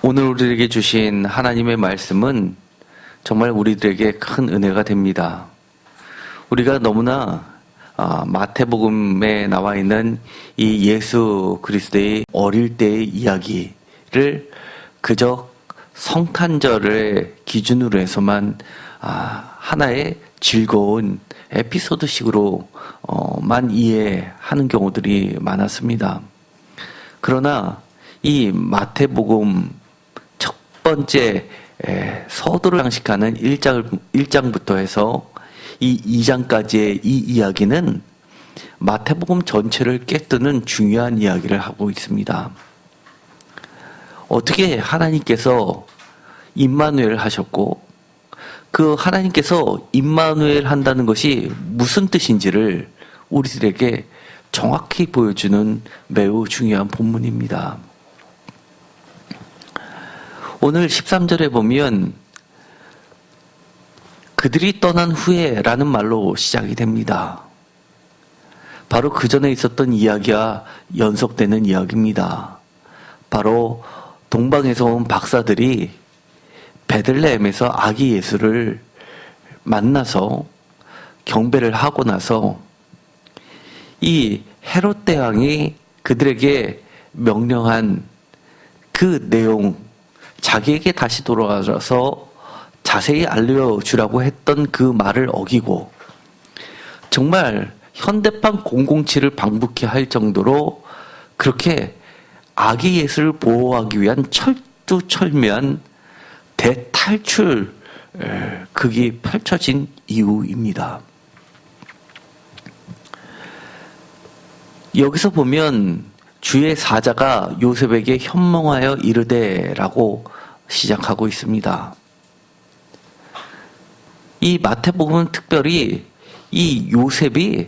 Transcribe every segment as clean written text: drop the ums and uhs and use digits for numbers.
오늘 우리에게 주신 하나님의 말씀은 정말 우리들에게 큰 은혜가 됩니다. 우리가 너무나 마태복음에 나와 있는 이 예수 그리스도의 어릴 때의 이야기를 그저 성탄절의 기준으로 해서만 하나의 즐거운 에피소드식으로만 이해하는 경우들이 많았습니다. 그러나 이 마태복음 첫 번째 서두를 장식하는 1장부터 해서 이 2장까지의 이 이야기는 마태복음 전체를 깨뜨는 중요한 이야기를 하고 있습니다. 어떻게 하나님께서 임마누엘 하셨고 그 하나님께서 임마누엘 한다는 것이 무슨 뜻인지를 우리들에게 정확히 보여주는 매우 중요한 본문입니다. 오늘 13절에 보면 그들이 떠난 후에 라는 말로 시작이 됩니다. 바로 그 전에 있었던 이야기와 연속되는 이야기입니다. 바로 동방에서 온 박사들이 베들레헴에서 아기 예수를 만나서 경배를 하고 나서 이 헤롯 대왕이 그들에게 명령한 그 내용, 자기에게 다시 돌아가서 자세히 알려주라고 했던 그 말을 어기고 정말 현대판 007을 방북해 할 정도로 그렇게 아기 예수를 보호하기 위한 철두철미한 대탈출 극이 펼쳐진 이유입니다. 여기서 보면 주의 사자가 요셉에게 현몽하여 이르되라고 시작하고 있습니다. 이 마태복음은 특별히 이 요셉이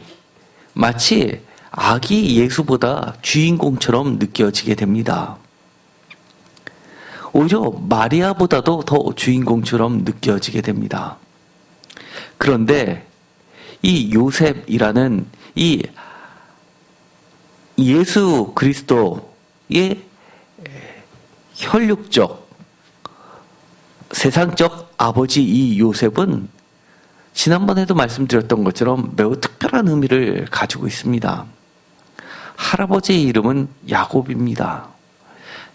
마치 아기 예수보다 주인공처럼 느껴지게 됩니다. 오히려 마리아보다도 더 주인공처럼 느껴지게 됩니다. 그런데 이 요셉이라는 이 예수 그리스도의 혈육적, 세상적 아버지 이 요셉은 지난번에도 말씀드렸던 것처럼 매우 특별한 의미를 가지고 있습니다. 할아버지의 이름은 야곱입니다.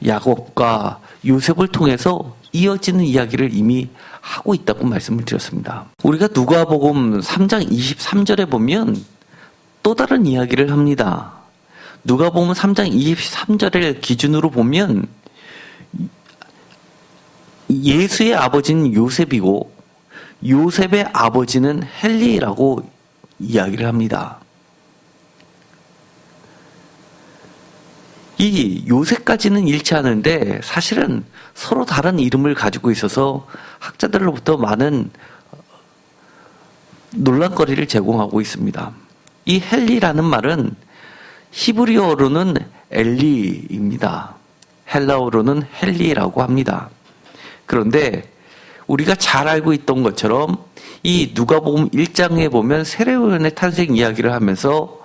야곱과 요셉을 통해서 이어지는 이야기를 이미 하고 있다고 말씀을 드렸습니다. 우리가 누가복음 3장 23절에 보면 또 다른 이야기를 합니다. 누가복음 3장 23절을 기준으로 보면 예수의 아버지는 요셉이고 요셉의 아버지는 헬리라고 이야기를 합니다. 이 요셉까지는 일치하는데 사실은 서로 다른 이름을 가지고 있어서 학자들로부터 많은 논란거리를 제공하고 있습니다. 이 헬리라는 말은 히브리어로는 엘리입니다. 헬라어로는 헬리라고 합니다. 그런데 우리가 잘 알고 있던 것처럼 이 누가복음 1장에 보면 세례요한의 탄생 이야기를 하면서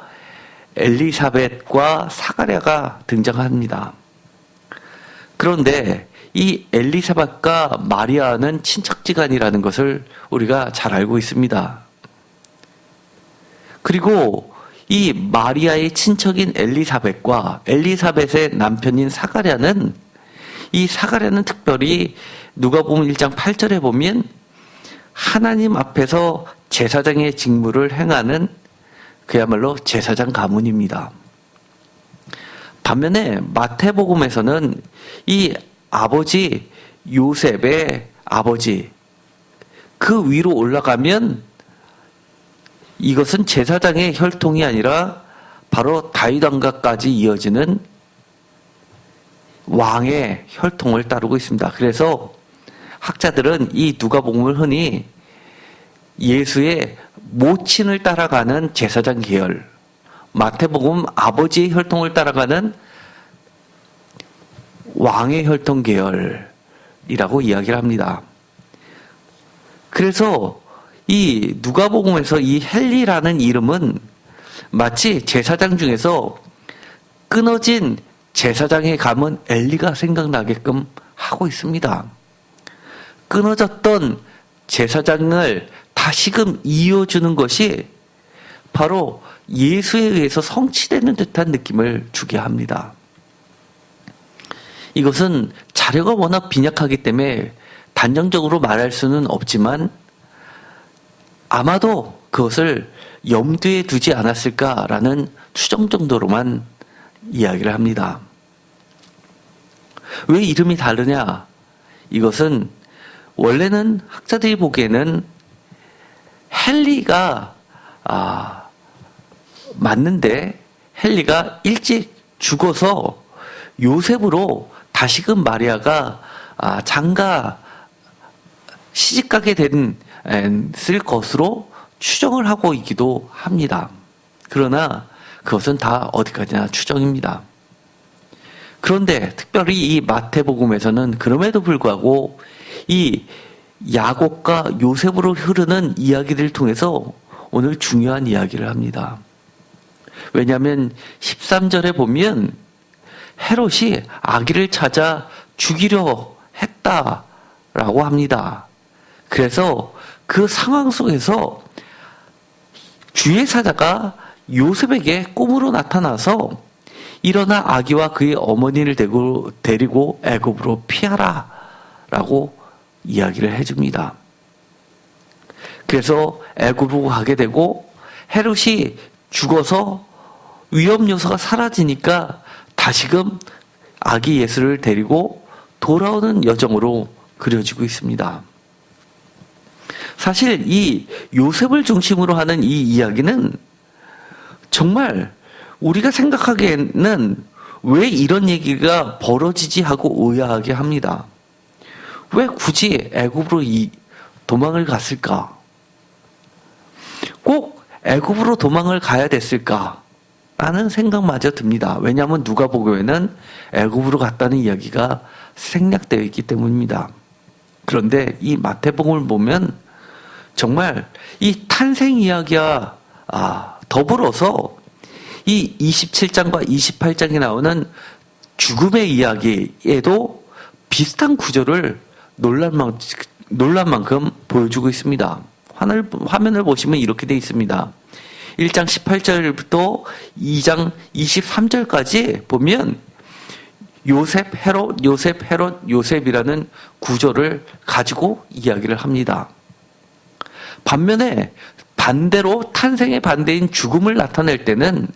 엘리사벳과 사가랴가 등장합니다. 그런데 이 엘리사벳과 마리아는 친척지간이라는 것을 우리가 잘 알고 있습니다. 그리고 이 마리아의 친척인 엘리사벳과 엘리사벳의 남편인 사가랴는 이 사가랴는 특별히 누가복음 1장 8절에 보면 하나님 앞에서 제사장의 직무를 행하는 그야말로 제사장 가문입니다. 반면에 마태복음에서는 이 아버지 요셉의 아버지 그 위로 올라가면 이것은 제사장의 혈통이 아니라 바로 다윗 왕가까지 이어지는 왕의 혈통을 따르고 있습니다. 그래서 학자들은 이 누가복음을 흔히 예수의 모친을 따라가는 제사장 계열, 마태복음 아버지의 혈통을 따라가는 왕의 혈통 계열이라고 이야기를 합니다. 그래서 이 누가복음에서 이 헬리라는 이름은 마치 제사장 중에서 끊어진 제사장의 가문 엘리가 생각나게끔 하고 있습니다. 끊어졌던 제사장을 다시금 이어주는 것이 바로 예수에 의해서 성취되는 듯한 느낌을 주게 합니다. 이것은 자료가 워낙 빈약하기 때문에 단정적으로 말할 수는 없지만 아마도 그것을 염두에 두지 않았을까라는 추정 정도로만 이야기를 합니다. 왜 이름이 다르냐? 이것은 원래는 학자들이 보기에는 헨리가 맞는데 헨리가 일찍 죽어서 요셉으로 다시금 마리아가 장가 시집가게 됐을 것으로 추정을 하고 있기도 합니다. 그러나 그것은 다 어디까지나 추정입니다. 그런데 특별히 이 마태복음에서는 그럼에도 불구하고 이 야곱과 요셉으로 흐르는 이야기들을 통해서 오늘 중요한 이야기를 합니다. 왜냐하면 13절에 보면 헤롯이 아기를 찾아 죽이려 했다라고 합니다. 그래서 그 상황 속에서 주의 사자가 요셉에게 꿈으로 나타나서 일어나 아기와 그의 어머니를 데리고 애굽으로 피하라 라고 이야기를 해줍니다. 그래서 애굽으로 가게 되고 헤롯이 죽어서 위험 요소가 사라지니까 다시금 아기 예수를 데리고 돌아오는 여정으로 그려지고 있습니다. 사실 이 요셉을 중심으로 하는 이 이야기는 정말 우리가 생각하기에는 왜 이런 얘기가 벌어지지 하고 의아하게 합니다. 왜 굳이 애굽으로 도망을 갔을까? 꼭 애굽으로 도망을 가야 됐을까? 라는 생각마저 듭니다. 왜냐하면 누가복음에는 애굽으로 갔다는 이야기가 생략되어 있기 때문입니다. 그런데 이 마태복음을 보면 정말 이 탄생 이야기와 더불어서 이 27장과 28장에 나오는 죽음의 이야기에도 비슷한 구조를 놀란 만큼 보여주고 있습니다. 화면을 보시면 이렇게 되어 있습니다. 1장 18절부터 2장 23절까지 보면 요셉, 헤롯, 요셉, 헤롯, 요셉이라는 구조를 가지고 이야기를 합니다. 반면에 반대로 탄생의 반대인 죽음을 나타낼 때는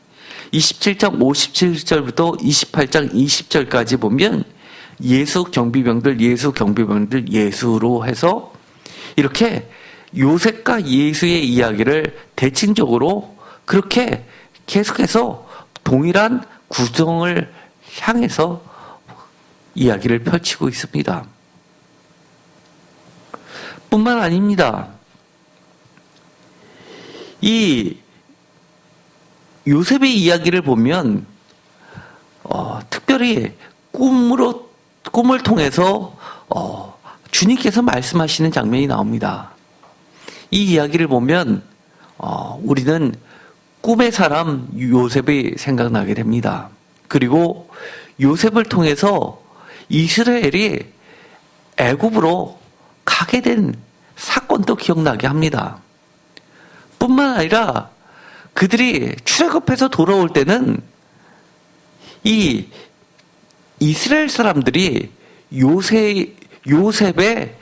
27장 57절부터 28장 20절까지 보면 예수 경비병들, 예수로 해서 이렇게 요셉과 예수의 이야기를 대칭적으로 그렇게 계속해서 동일한 구성을 향해서 이야기를 펼치고 있습니다. 뿐만 아닙니다. 이 요셉의 이야기를 보면 특별히 꿈을 통해서 주님께서 말씀하시는 장면이 나옵니다. 이 이야기를 보면 우리는 꿈의 사람 요셉이 생각나게 됩니다. 그리고 요셉을 통해서 이스라엘이 애굽으로 가게 된 사건도 기억나게 합니다. 뿐만 아니라 그들이 출애굽해서 돌아올 때는 이 이스라엘 사람들이 요셉의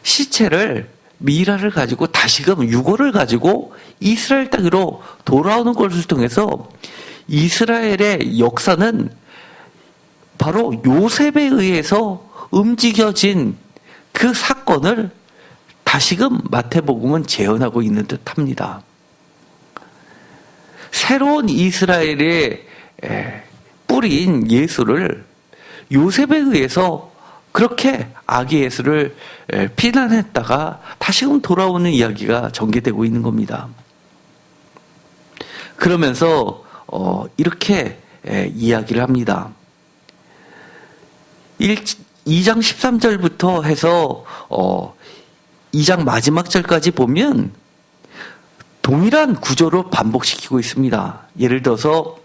시체를 미라를 가지고 다시금 유골을 가지고 이스라엘 땅으로 돌아오는 것을 통해서 이스라엘의 역사는 바로 요셉에 의해서 움직여진 그 사건을 다시금 마태복음은 재현하고 있는 듯합니다. 새로운 이스라엘의 뿌리인 예수를 요셉에 의해서 그렇게 아기 예수를 피난했다가 다시금 돌아오는 이야기가 전개되고 있는 겁니다. 그러면서 이렇게 이야기를 합니다. 2장 13절부터 해서 2장 마지막 절까지 보면 동일한 구조로 반복시키고 있습니다. 예를 들어서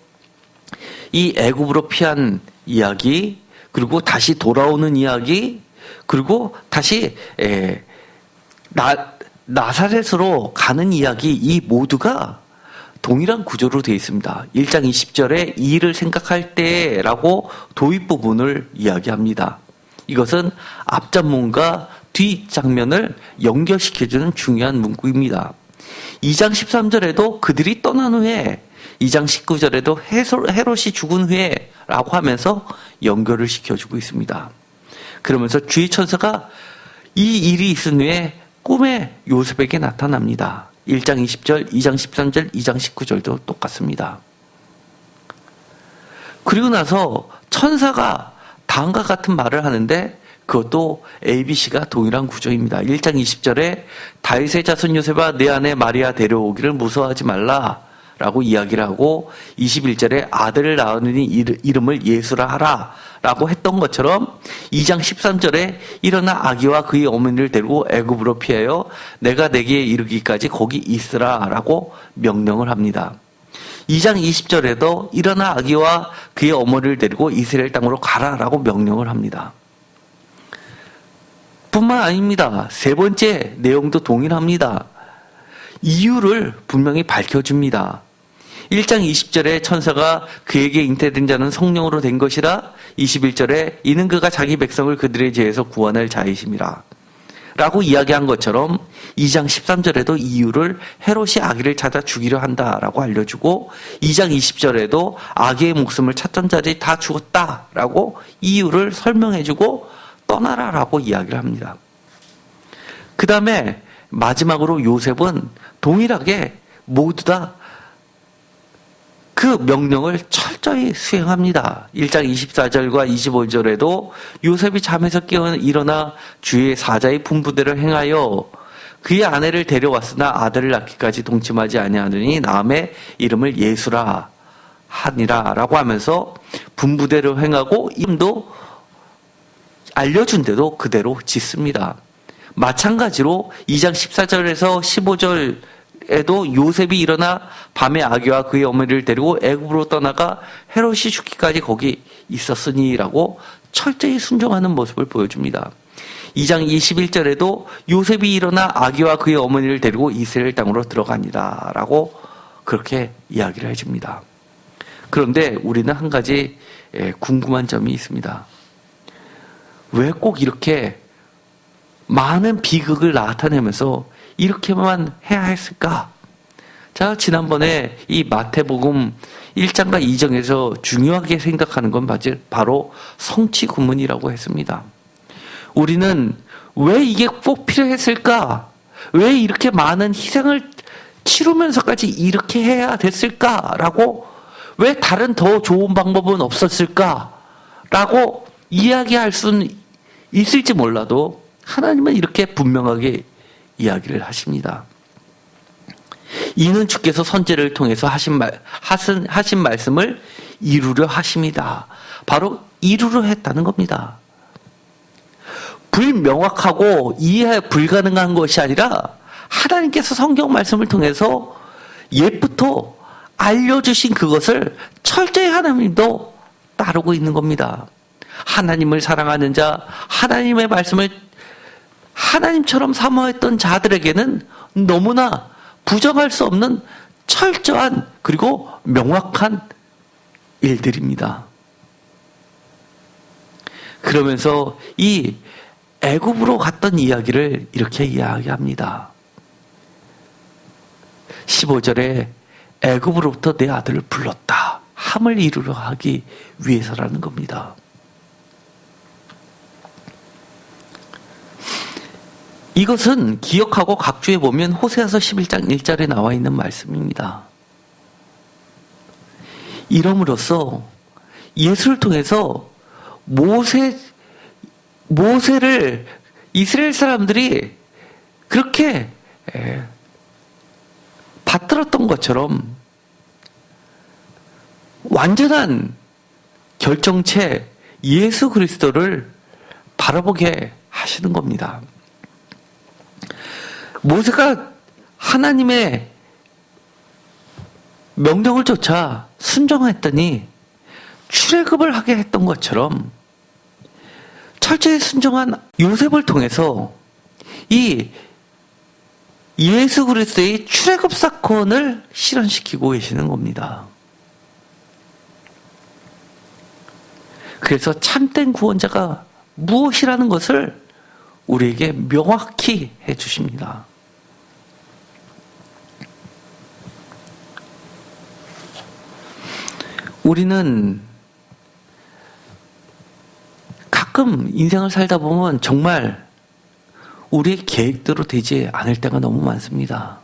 이 애굽으로 피한 이야기, 그리고 다시 돌아오는 이야기, 그리고 다시 나사렛으로 가는 이야기, 이 모두가 동일한 구조로 되어 있습니다. 1장 20절에 이 일을 생각할 때라고 도입 부분을 이야기합니다. 이것은 앞장면과 뒷장면을 연결시켜주는 중요한 문구입니다. 2장 13절에도 그들이 떠난 후에, 2장 19절에도 헤롯이 죽은 후에 라고 하면서 연결을 시켜주고 있습니다. 그러면서 주의 천사가 이 일이 있은 후에 꿈에 요셉에게 나타납니다. 1장 20절, 2장 13절, 2장 19절도 똑같습니다. 그리고 나서 천사가 다음과 같은 말을 하는데 그것도 ABC가 동일한 구조입니다. 1장 20절에 다윗의 자손 요셉아 내 아내 마리아 데려오기를 무서워하지 말라 라고 이야기를 하고, 21절에 아들을 낳으니 이름을 예수라 하라 라고 했던 것처럼 2장 13절에 일어나 아기와 그의 어머니를 데리고 애굽으로 피하여 내가 내게 이르기까지 거기 있으라 라고 명령을 합니다. 2장 20절에도 일어나 아기와 그의 어머니를 데리고 이스라엘 땅으로 가라 라고 명령을 합니다. 뿐만 아닙니다. 세 번째 내용도 동일합니다. 이유를 분명히 밝혀줍니다. 1장 20절에 천사가 그에게 잉태된 자는 성령으로 된 것이라, 21절에 이는 그가 자기 백성을 그들의 죄에서 구원할 자이심이라 라고 이야기한 것처럼 2장 13절에도 이유를 헤롯이 아기를 찾아 죽이려 한다라고 알려주고, 2장 20절에도 아기의 목숨을 찾던 자들이 다 죽었다라고 이유를 설명해주고 떠나라라고 이야기를 합니다. 그 다음에 마지막으로 요셉은 동일하게 모두 다 그 명령을 철저히 수행합니다. 1장 24절과 25절에도 요셉이 잠에서 깨어 일어나 주의 사자의 분부대로 행하여 그의 아내를 데려왔으나 아들을 낳기까지 동침하지 아니하느니 남의 이름을 예수라 하니라 라고 하면서 분부대로 행하고 이름도 알려준 대로 그대로 짓습니다. 마찬가지로 2장 14절에서 15절에도 요셉이 일어나 밤에 아기와 그의 어머니를 데리고 애굽으로 떠나가 헤롯이 죽기까지 거기 있었으니라고 철저히 순종하는 모습을 보여줍니다. 2장 21절에도 요셉이 일어나 아기와 그의 어머니를 데리고 이스라엘 땅으로 들어가니라 라고 그렇게 이야기를 해줍니다. 그런데 우리는 한 가지 궁금한 점이 있습니다. 왜 꼭 이렇게 많은 비극을 나타내면서 이렇게만 해야 했을까? 자, 지난번에 이 마태복음 1장과 2장에서 중요하게 생각하는 건 바로 성취 구문이라고 했습니다. 우리는 왜 이게 꼭 필요했을까? 왜 이렇게 많은 희생을 치르면서까지 이렇게 해야 됐을까라고, 왜 다른 더 좋은 방법은 없었을까라고 이야기할 수는 있을지 몰라도 하나님은 이렇게 분명하게 이야기를 하십니다. 이는 주께서 선지자를 통해서 하신 말씀을 이루려 하십니다. 바로 이루려 했다는 겁니다. 불명확하고 이해 불가능한 것이 아니라 하나님께서 성경 말씀을 통해서 옛부터 알려주신 그것을 철저히 하나님도 따르고 있는 겁니다. 하나님을 사랑하는 자, 하나님의 말씀을 하나님처럼 사모했던 자들에게는 너무나 부정할 수 없는 철저한 그리고 명확한 일들입니다. 그러면서 이 애굽으로 갔던 이야기를 이렇게 이야기합니다. 15절에 애굽으로부터 내 아들을 불렀다. 함을 이루려 하기 위해서라는 겁니다. 이것은 기억하고 각주에 보면 호세아서 11장 1절에 나와 있는 말씀입니다. 이름으로써 예수를 통해서 모세를 이스라엘 사람들이 그렇게 받들었던 것처럼 완전한 결정체 예수 그리스도를 바라보게 하시는 겁니다. 모세가 하나님의 명령을 쫓아 순종했더니 출애굽을 하게 했던 것처럼 철저히 순종한 요셉을 통해서 이 예수 그리스도의 출애굽 사건을 실현시키고 계시는 겁니다. 그래서 참된 구원자가 무엇이라는 것을 우리에게 명확히 해주십니다. 우리는 가끔 인생을 살다 보면 정말 우리의 계획대로 되지 않을 때가 너무 많습니다.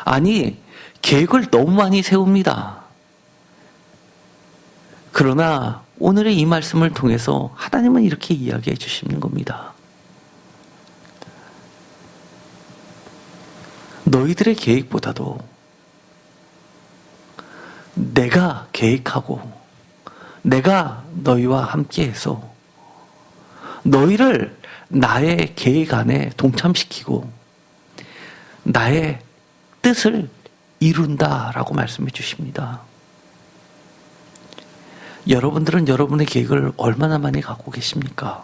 아니, 계획을 너무 많이 세웁니다. 그러나 오늘의 이 말씀을 통해서 하나님은 이렇게 이야기해 주시는 겁니다. 너희들의 계획보다도 내가 계획하고 내가 너희와 함께해서 너희를 나의 계획 안에 동참시키고 나의 뜻을 이룬다라고 말씀해 주십니다. 여러분들은 여러분의 계획을 얼마나 많이 갖고 계십니까?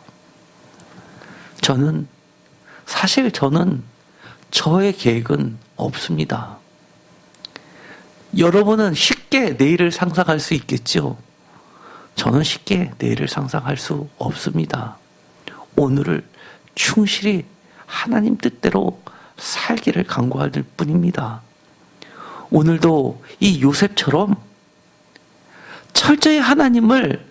사실 저는 저의 계획은 없습니다. 여러분은 쉽게 내일을 상상할 수 있겠죠? 저는 쉽게 내일을 상상할 수 없습니다. 오늘을 충실히 하나님 뜻대로 살기를 간구할 뿐입니다. 오늘도 이 요셉처럼 철저히 하나님을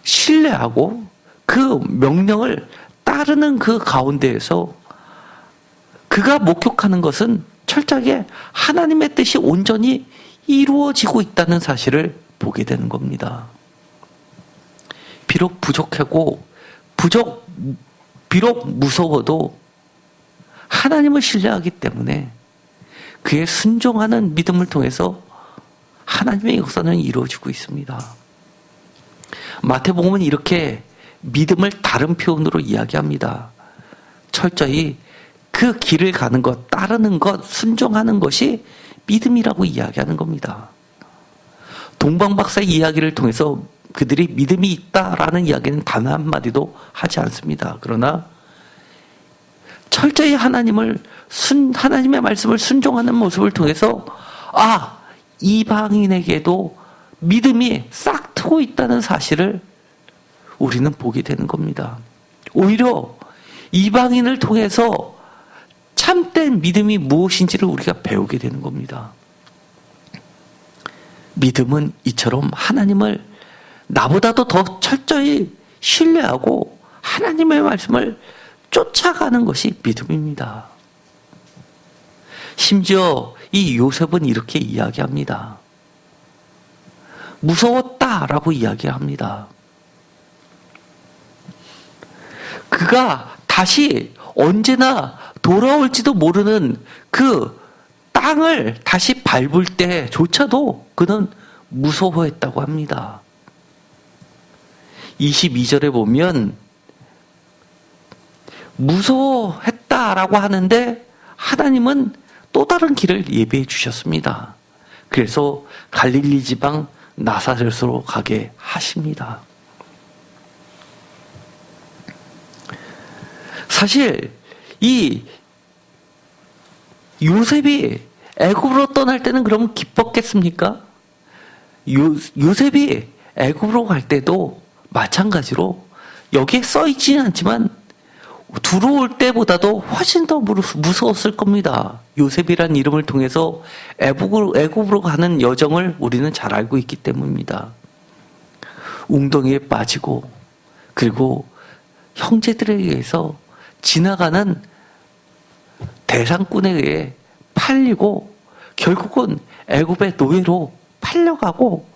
신뢰하고 그 명령을 따르는 그 가운데에서 그가 목격하는 것은 철저하게 하나님의 뜻이 온전히 이루어지고 있다는 사실을 보게 되는 겁니다. 비록 부족하고 비록 무서워도 하나님을 신뢰하기 때문에 그의 순종하는 믿음을 통해서 하나님의 역사는 이루어지고 있습니다. 마태복음은 이렇게 믿음을 다른 표현으로 이야기합니다. 철저히 그 길을 가는 것, 따르는 것, 순종하는 것이 믿음이라고 이야기하는 겁니다. 동방박사의 이야기를 통해서 그들이 믿음이 있다라는 이야기는 단 한마디도 하지 않습니다. 그러나 철저히 하나님의 말씀을 순종하는 모습을 통해서 이방인에게도 믿음이 싹 트고 있다는 사실을 우리는 보게 되는 겁니다. 오히려 이방인을 통해서 참된 믿음이 무엇인지를 우리가 배우게 되는 겁니다. 믿음은 이처럼 하나님을 나보다도 더 철저히 신뢰하고 하나님의 말씀을 쫓아가는 것이 믿음입니다. 심지어 이 요셉은 이렇게 이야기합니다. 무서웠다라고 이야기합니다. 그가 다시 언제나 돌아올지도 모르는 그 땅을 다시 밟을 때조차도 그는 무서워했다고 합니다. 22절에 보면 무서워했다라고 하는데 하나님은 또 다른 길을 예비해 주셨습니다. 그래서 갈릴리 지방 나사렛으로 가게 하십니다. 사실 이 요셉이 애굽으로 떠날 때는 그럼 기뻤겠습니까? 요셉이 애굽으로 갈 때도 마찬가지로 여기에 써있지는 않지만 들어올 때보다도 훨씬 더 무서웠을 겁니다. 요셉이라는 이름을 통해서 애굽으로 가는 여정을 우리는 잘 알고 있기 때문입니다. 웅덩이에 빠지고 그리고 형제들에 의해서 지나가는 대상꾼에 의해 팔리고 결국은 애굽의 노예로 팔려가고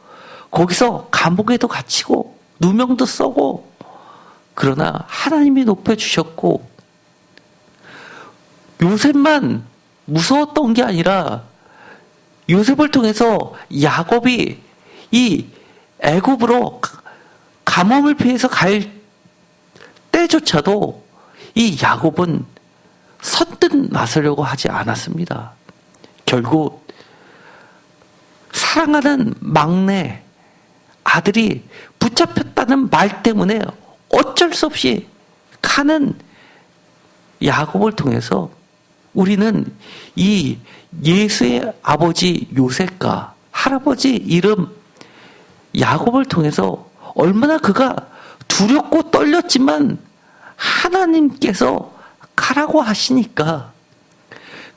거기서 감옥에도 갇히고 누명도 써고 그러나 하나님이 높여주셨고 요셉만 무서웠던 게 아니라 요셉을 통해서 야곱이 이 애굽으로 가뭄을 피해서 갈 때조차도 이 야곱은 선뜻 나서려고 하지 않았습니다. 결국 사랑하는 막내 아들이 붙잡혔다는 말 때문에 어쩔 수 없이 가는 야곱을 통해서 우리는 이 예수의 아버지 요셉과 할아버지 이름 야곱을 통해서 얼마나 그가 두렵고 떨렸지만 하나님께서 가라고 하시니까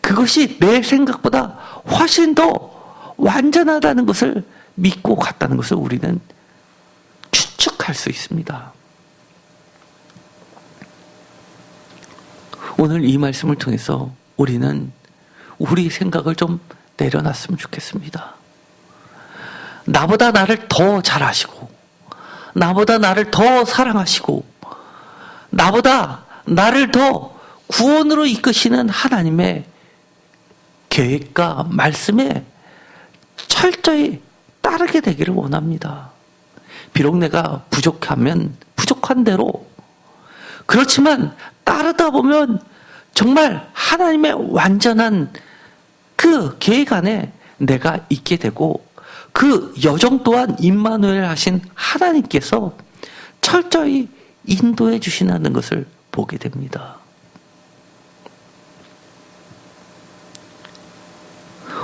그것이 내 생각보다 훨씬 더 완전하다는 것을 믿고 갔다는 것을 우리는 추측할 수 있습니다. 오늘 이 말씀을 통해서 우리는 우리 생각을 좀 내려놨으면 좋겠습니다. 나보다 나를 더 잘 아시고, 나보다 나를 더 사랑하시고, 나보다 나를 더 구원으로 이끄시는 하나님의 계획과 말씀에 철저히 따르게 되기를 원합니다. 비록 내가 부족하면 부족한 대로, 그렇지만 따르다 보면 정말 하나님의 완전한 그 계획 안에 내가 있게 되고 그 여정 또한 임마누엘 하신 하나님께서 철저히 인도해 주시는 것을 보게 됩니다.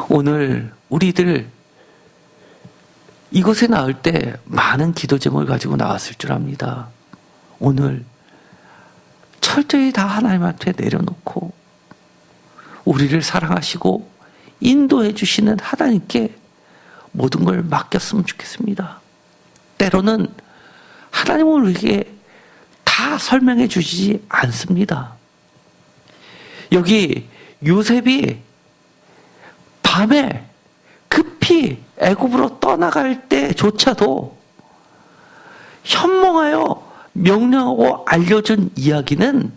오늘 우리들 이곳에 나올 때 많은 기도 제목을 가지고 나왔을 줄 압니다. 오늘 철저히 다 하나님한테 내려놓고 우리를 사랑하시고 인도해 주시는 하나님께 모든 걸 맡겼으면 좋겠습니다. 때로는 하나님은 우리에게 다 설명해 주시지 않습니다. 여기 요셉이 밤에 급히 애굽으로 떠나갈 때조차도 현몽하여 명령하고 알려준 이야기는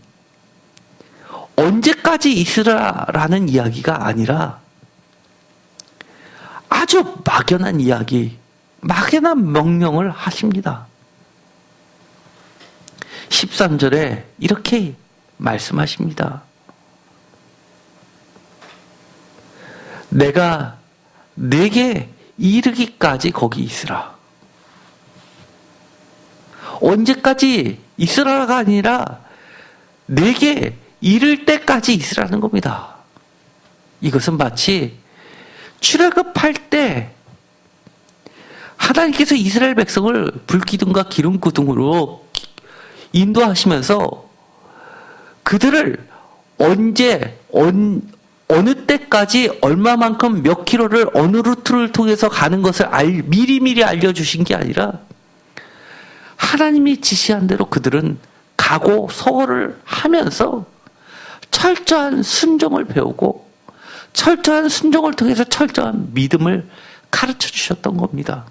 언제까지 있으라라는 이야기가 아니라 아주 막연한 이야기, 막연한 명령을 하십니다. 13절에 이렇게 말씀하십니다. 내가 내게 이르기까지 거기 있으라. 언제까지 있으라가 아니라 내게 이를 때까지 있으라는 겁니다. 이것은 마치 출애굽할 때 하나님께서 이스라엘 백성을 불기둥과 기름기둥으로 인도하시면서 그들을 언제 어느 때까지 얼마만큼 몇 킬로를 어느 루트를 통해서 가는 것을 미리미리 알려주신 게 아니라 하나님이 지시한 대로 그들은 가고 서거를 하면서 철저한 순종을 배우고 철저한 순종을 통해서 철저한 믿음을 가르쳐 주셨던 겁니다.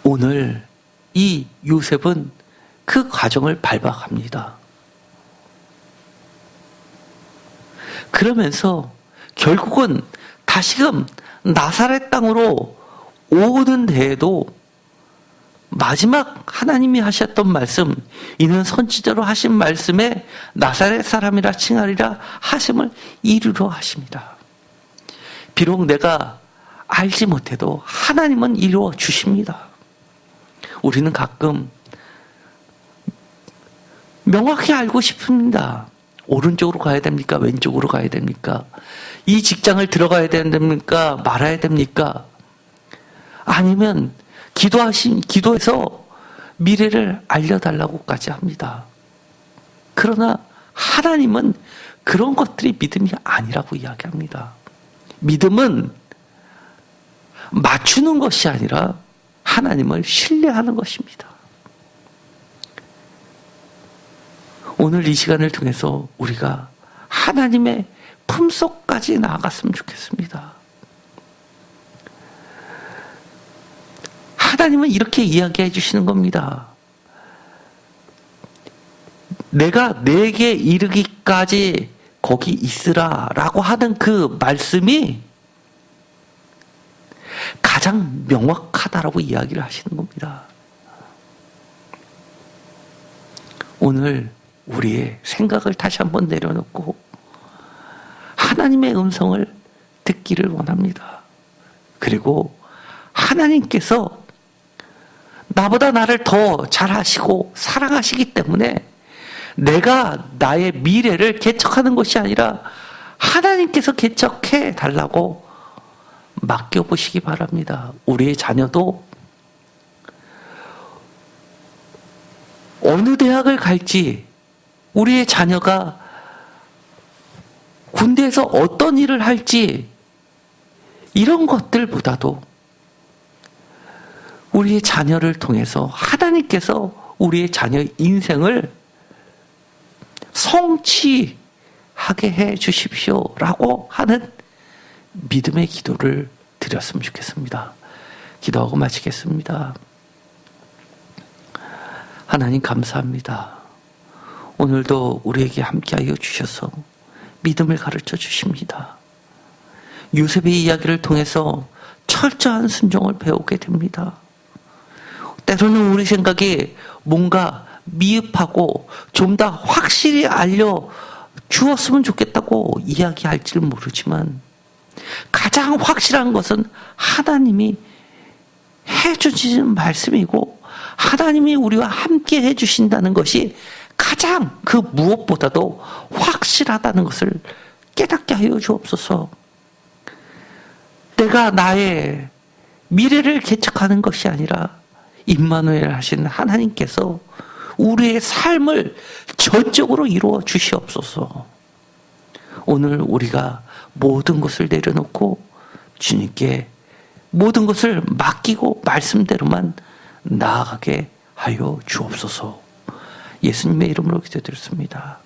오늘 이 요셉은 그 과정을 밟아갑니다. 그러면서 결국은 다시금 나사렛 땅으로 오는 데에도 마지막 하나님이 하셨던 말씀, 이는 선지자로 하신 말씀에 나사렛 사람이라 칭하리라 하심을 이루려 하십니다. 비록 내가 알지 못해도 하나님은 이루어 주십니다. 우리는 가끔 명확히 알고 싶습니다. 오른쪽으로 가야 됩니까? 왼쪽으로 가야 됩니까? 이 직장을 들어가야 됩니까? 말아야 됩니까? 아니면 기도해서 미래를 알려달라고까지 합니다. 그러나 하나님은 그런 것들이 믿음이 아니라고 이야기합니다. 믿음은 맞추는 것이 아니라 하나님을 신뢰하는 것입니다. 오늘 이 시간을 통해서 우리가 하나님의 품속까지 나아갔으면 좋겠습니다. 하나님은 이렇게 이야기해 주시는 겁니다. 내가 내게 이르기까지 거기 있으라 라고 하는 그 말씀이 가장 명확하다라고 이야기를 하시는 겁니다. 오늘 우리의 생각을 다시 한번 내려놓고 하나님의 음성을 듣기를 원합니다. 그리고 하나님께서 나보다 나를 더 잘하시고 사랑하시기 때문에 내가 나의 미래를 개척하는 것이 아니라 하나님께서 개척해 달라고 맡겨보시기 바랍니다. 우리의 자녀도 어느 대학을 갈지, 우리의 자녀가 군대에서 어떤 일을 할지, 이런 것들보다도 우리의 자녀를 통해서 하나님께서 우리의 자녀 인생을 성취하게 해 주십시오라고 하는 믿음의 기도를 드렸으면 좋겠습니다. 기도하고 마치겠습니다. 하나님 감사합니다. 오늘도 우리에게 함께하여 주셔서 믿음을 가르쳐 주십니다. 요셉의 이야기를 통해서 철저한 순종을 배우게 됩니다. 때로는 우리 생각에 뭔가 미흡하고 좀 더 확실히 알려주었으면 좋겠다고 이야기할지는 모르지만 가장 확실한 것은 하나님이 해주시는 말씀이고 하나님이 우리와 함께 해주신다는 것이 가장 그 무엇보다도 확실하다는 것을 깨닫게 하여 주옵소서. 내가 나의 미래를 개척하는 것이 아니라 임마누엘 하신 하나님께서 우리의 삶을 전적으로 이루어 주시옵소서. 오늘 우리가 모든 것을 내려놓고 주님께 모든 것을 맡기고 말씀대로만 나아가게 하여 주옵소서. 예수님의 이름으로 기도드렸습니다.